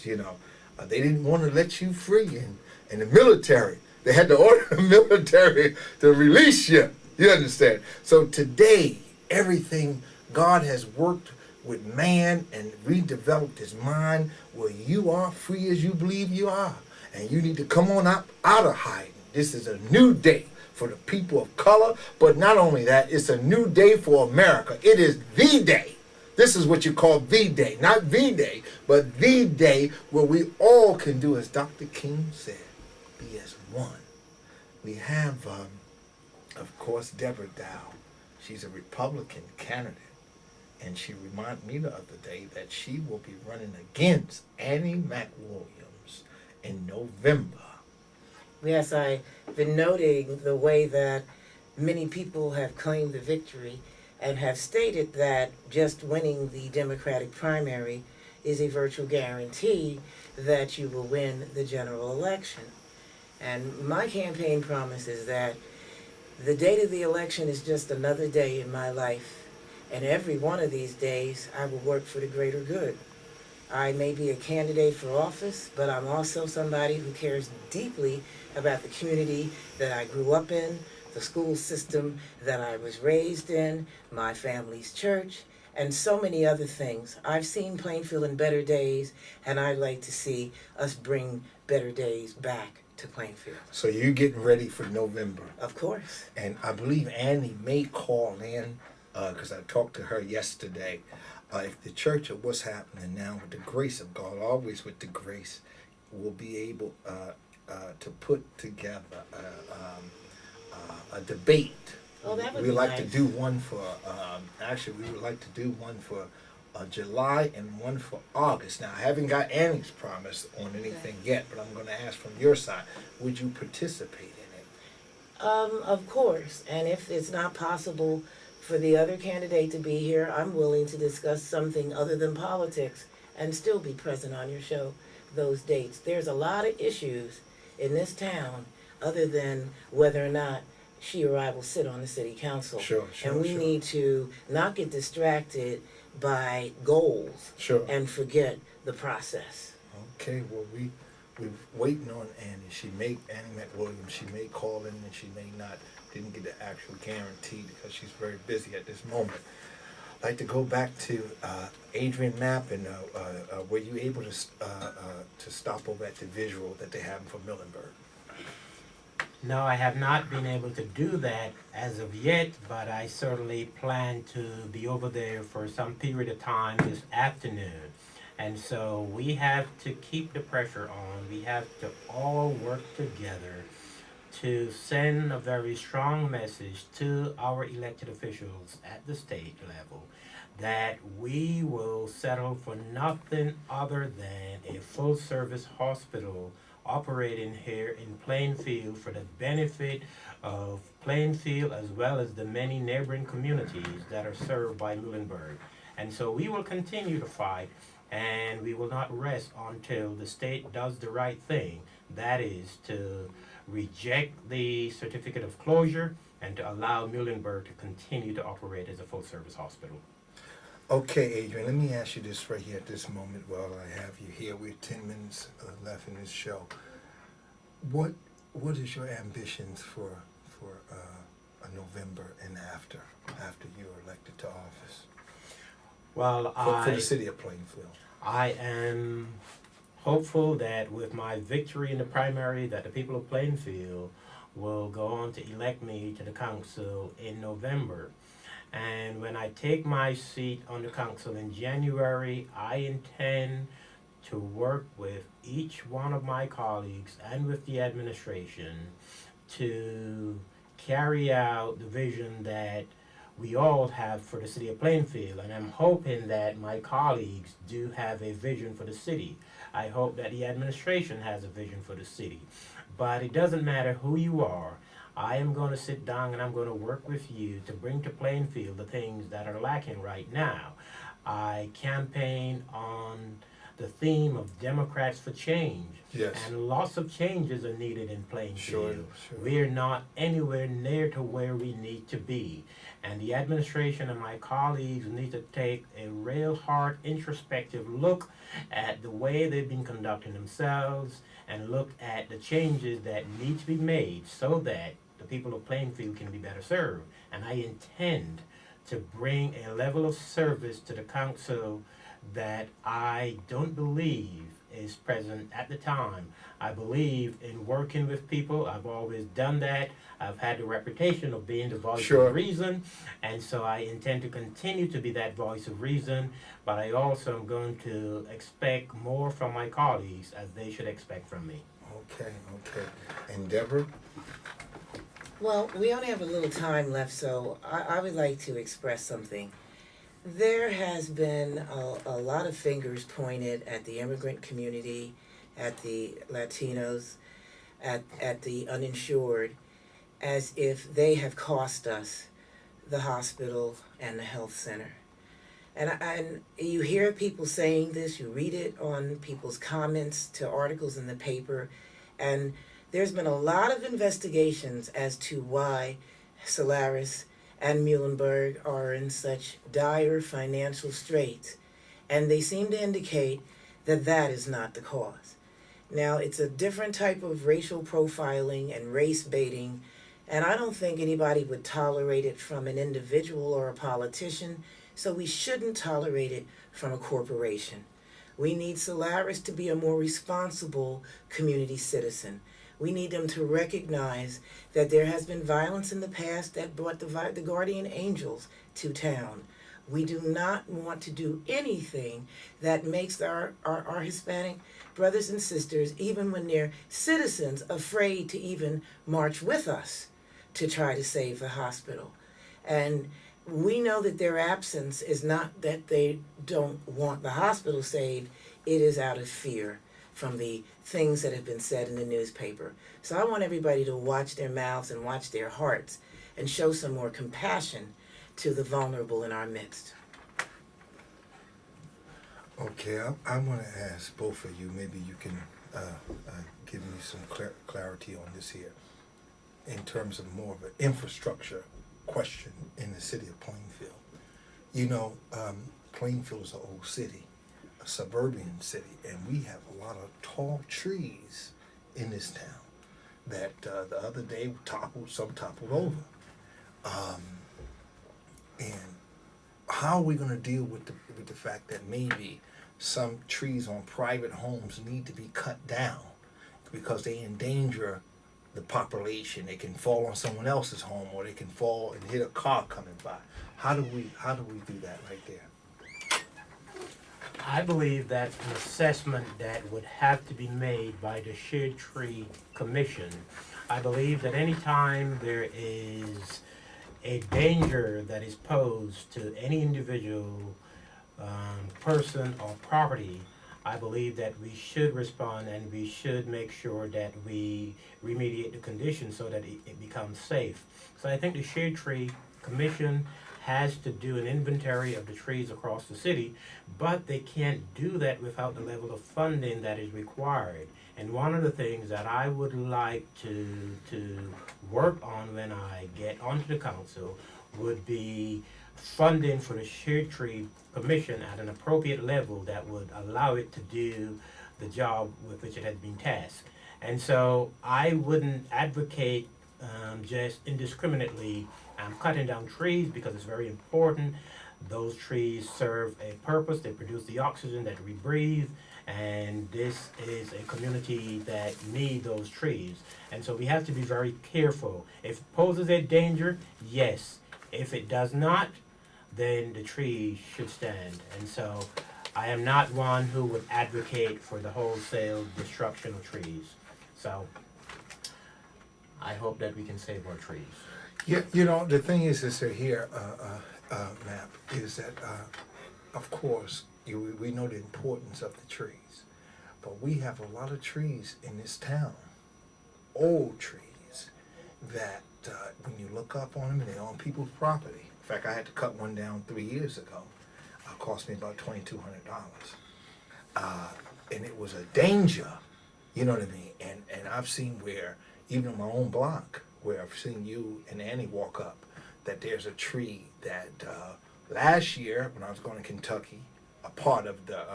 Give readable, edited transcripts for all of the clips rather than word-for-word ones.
you know. They didn't want to let you free in the military. They had to order the military to release you. You understand? So today, everything, God has worked with man and redeveloped his mind where you are free as you believe you are. And you need to come on out of hiding. This is a new day for the people of color, but not only that, it's a new day for America. It is the day. This is what you call the day. Not V-Day, but the day where we all can do as Dr. King said, be as one. We have, of course, Deborah Dow. She's a Republican candidate. And she reminded me the other day that she will be running against Annie Mack Williams in November. Yes, I've been noting the way that many people have claimed the victory and have stated that just winning the Democratic primary is a virtual guarantee that you will win the general election. And my campaign promise is that the date of the election is just another day in my life, and every one of these days I will work for the greater good. I may be a candidate for office, but I'm also somebody who cares deeply about the community that I grew up in, the school system that I was raised in, my family's church, and so many other things. I've seen Plainfield in better days, and I'd like to see us bring better days back to Plainfield. So you're getting ready for November. Of course. And I believe Annie may call in, because I talked to her yesterday. If the church of what's happening now with the grace of God, always with the grace, will be able to put together a debate. Oh, that would we be like nice. to do one for, actually we would like to do one for July and one for August. Now I haven't got Annie's promise on anything yet, but I'm going to ask from your side, would you participate in it? Of course, and if it's not possible for the other candidate to be here, I'm willing to discuss something other than politics and still be present on your show those dates. There's a lot of issues in this town other than whether or not she or I will sit on the city council. Sure, and we need to not get distracted by goals and forget the process. Okay, well we're waiting on Annie. Annie McWilliams, she may call in and she may not. Didn't get the actual guarantee because she's very busy at this moment. I'd like to go back to Adrian Mapp, and were you able to stop over at the visual that they have for Muhlenberg? No, I have not been able to do that as of yet, but I certainly plan to be over there for some period of time this afternoon. And so we have to keep the pressure on. We have to all work together to send a very strong message to our elected officials at the state level that we will settle for nothing other than a full-service hospital operating here in Plainfield for the benefit of Plainfield as well as the many neighboring communities that are served by Muhlenberg. And so we will continue to fight, and we will not rest until the state does the right thing. That is to reject the certificate of closure and to allow Muhlenberg to continue to operate as a full-service hospital. Okay, Adrian, let me ask you this right here at this moment while I have you here. We have 10 minutes left in this show. What is your ambitions for November and after you're elected to office? Well, for the city of Plainfield. I am hopeful that with my victory in the primary that the people of Plainfield will go on to elect me to the council in November. And when I take my seat on the council in January, I intend to work with each one of my colleagues and with the administration to carry out the vision that we all have for the city of Plainfield. And I'm hoping that my colleagues do have a vision for the city. I hope that the administration has a vision for the city. But it doesn't matter who you are. I am going to sit down and I'm going to work with you to bring to Plainfield the things that are lacking right now. I campaign on the theme of Democrats for Change. Yes. And lots of changes are needed in Plainfield. Sure. We're not anywhere near to where we need to be. And the administration and my colleagues need to take a real hard introspective look at the way they've been conducting themselves and look at the changes that need to be made so that the people of Plainfield can be better served. And I intend to bring a level of service to the council that I don't believe is present at the time. I believe in working with people. I've always done that. I've had the reputation of being the voice Sure. of reason, and so I intend to continue to be that voice of reason, but I also am going to expect more from my colleagues as they should expect from me. Okay. And Deborah? Well, we only have a little time left, so I would like to express something. There has been a lot of fingers pointed at the immigrant community, at the Latinos, at the uninsured, as if they have cost us the hospital and the health center. And you hear people saying this, you read it on people's comments to articles in the paper, and there's been a lot of investigations as to why Solaris and Muhlenberg are in such dire financial straits, and they seem to indicate that that is not the cause. Now, it's a different type of racial profiling and race baiting, and I don't think anybody would tolerate it from an individual or a politician, so we shouldn't tolerate it from a corporation. We need Solaris to be a more responsible community citizen. We need them to recognize that there has been violence in the past that brought the guardian angels to town. We do not want to do anything that makes our Hispanic brothers and sisters, even when they're citizens, afraid to even march with us to try to save the hospital. And we know that their absence is not that they don't want the hospital saved, it is out of fear from the things that have been said in the newspaper. So I want everybody to watch their mouths and watch their hearts and show some more compassion to the vulnerable in our midst. Okay, I want to ask both of you, maybe you can give me some clarity on this here, in terms of more of an infrastructure question in the city of Plainfield. You know, Plainfield is an old city, a suburban city, and we have a lot of tall trees in this town that the other day some toppled over. And how are we going to deal with the fact that maybe some trees on private homes need to be cut down because they endanger the population? They can fall on someone else's home, or they can fall and hit a car coming by. How do we do that right there? I believe that's an assessment that would have to be made by the Shade Tree Commission. I believe that any time there is a danger that is posed to any individual person or property, I believe that we should respond and we should make sure that we remediate the conditions so that it becomes safe. So I think the Shade Tree Commission has to do an inventory of the trees across the city, but they can't do that without the level of funding that is required. And one of the things that I would like to work on when I get onto the council would be funding for the Shade Tree Commission at an appropriate level that would allow it to do the job with which it has been tasked. And so I wouldn't advocate just indiscriminately cutting down trees, because it's very important. Those trees serve a purpose. They produce the oxygen that we breathe, and this is a community that need those trees. And so we have to be very careful. If it poses a danger, yes. If it does not, then the trees should stand. And so I am not one who would advocate for the wholesale destruction of trees. So I hope that we can save our trees. Yeah, you know, the thing is here, Mapp, is that, of course, we know the importance of the trees, but we have a lot of trees in this town, old trees, that when you look up on them, they're on people's property. In fact, I had to cut one down 3 years ago. It cost me about $2,200. and it was a danger, you know what I mean? And I've seen where, even on my own block, where I've seen you and Annie walk up, that there's a tree that last year when I was going to Kentucky, a part of the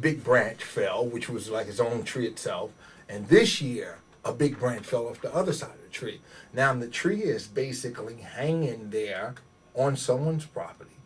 big branch fell, which was like its own tree itself, and this year a big branch fell off the other side of the tree. Now the tree is basically hanging there on someone's property,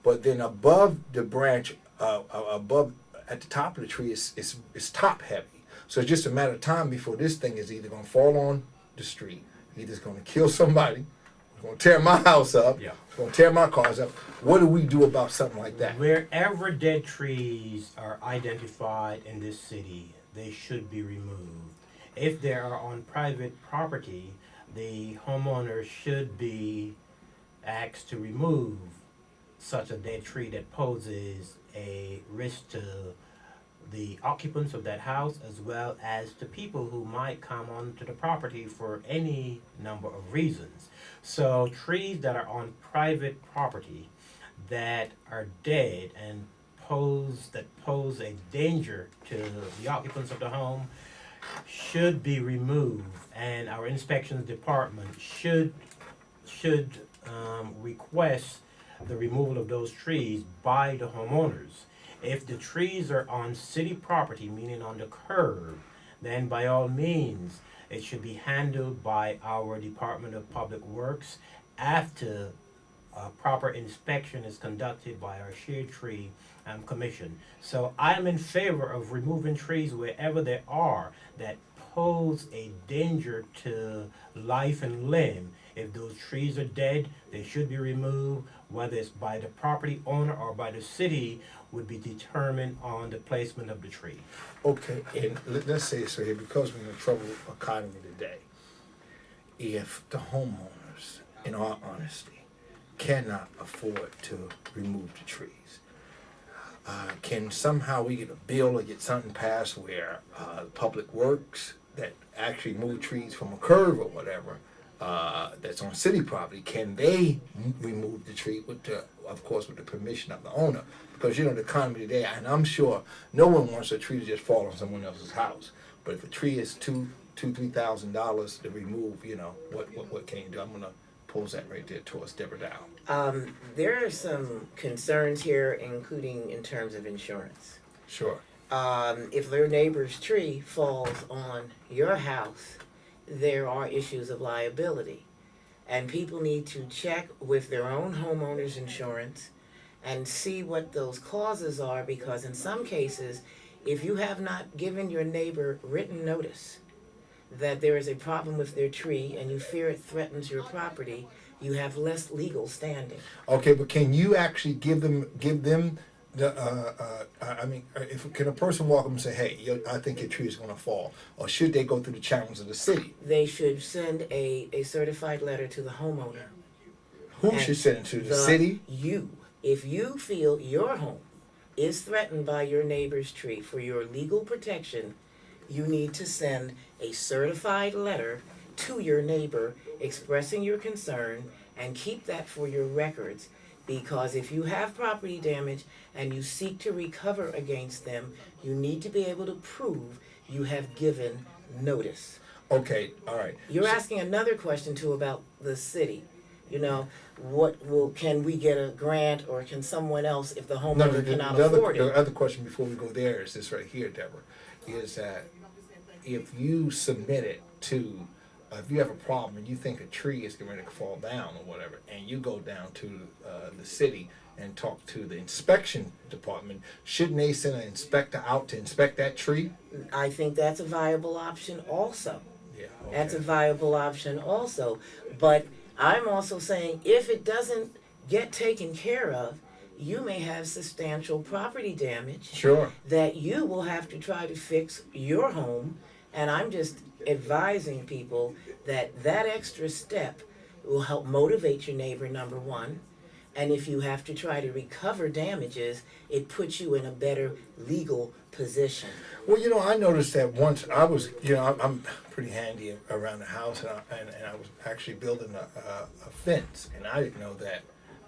but then above the branch, above at the top of the tree is top heavy. So it's just a matter of time before this thing is either going to fall on the street, either it's going to kill somebody, it's going to tear my house up, Yeah. it's going to tear my cars up. What do we do about something like that? Wherever dead trees are identified in this city, they should be removed. If they are on private property, the homeowner should be asked to remove such a dead tree that poses a risk to the occupants of that house as well as to people who might come onto the property for any number of reasons. So trees that are on private property that are dead and pose a danger to the occupants of the home should be removed, and our inspections department should request the removal of those trees by the homeowners. If the trees are on city property, meaning on the curb, then by all means, it should be handled by our Department of Public Works after proper inspection is conducted by our Shade Tree Commission. So I'm in favor of removing trees wherever they are that pose a danger to life and limb. If those trees are dead, they should be removed. Whether it's by the property owner or by the city would be determined on the placement of the tree. Okay, and let's say so here, because we're in a troubled economy today, if the homeowners, in all honesty, cannot afford to remove the trees, can somehow we get a bill or get something passed where Public Works that actually move trees from a curve or whatever, that's on city property, can they remove the tree with the, of course, with the permission of the owner? Because you know the economy today, and I'm sure no one wants a tree to just fall on someone else's house. But if a tree is $2,000-$3,000 to remove, you know what can you do? I'm gonna pose that right there towards Deborah Dow. There are some concerns here, including in terms of insurance. Sure. If their neighbor's tree falls on your house, there are issues of liability. And people need to check with their own homeowner's insurance and see what those clauses are, because in some cases, if you have not given your neighbor written notice that there is a problem with their tree and you fear it threatens your property, you have less legal standing. Okay, but can you actually give them the if can a person walk up and say, hey, I think your tree is going to fall, or should they go through the channels of the city? They should send a certified letter to the homeowner. Who should send it to the city? You. If you feel your home is threatened by your neighbor's tree, for your legal protection, you need to send a certified letter to your neighbor expressing your concern, and keep that for your records. Because if you have property damage and you seek to recover against them, you need to be able to prove you have given notice. Okay, all right. You're asking another question too about the city. You know, can we get a grant, or can someone else, if the homeowner cannot afford it? The other question before we go there is this right here, Deborah, is that if you submit it to, if you have a problem and you think a tree is going to fall down or whatever, and you go down to the city and talk to the inspection department, shouldn't they send an inspector out to inspect that tree? I think that's a viable option also. Yeah, okay. That's a viable option also. But I'm also saying, if it doesn't get taken care of, you may have substantial property damage. Sure. That you will have to try to fix your home. And I'm just advising people that that extra step will help motivate your neighbor, number one. And if you have to try to recover damages, it puts you in a better legal position. Well, you know, I noticed that once I was, you know, I'm pretty handy around the house, and I was actually building a fence, and I didn't know that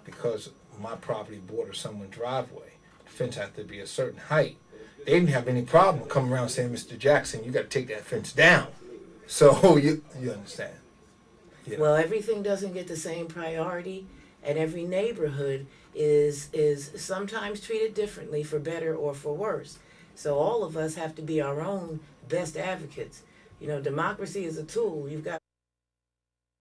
because my property borders someone's driveway, the fence had to be a certain height. they didn't have any problem coming around saying, Mr. Jackson, you got to take that fence down. So you understand. Yeah. Well, everything doesn't get the same priority, and every neighborhood is sometimes treated differently for better or for worse. So all of us have to be our own best advocates. You know, democracy is a tool. You've got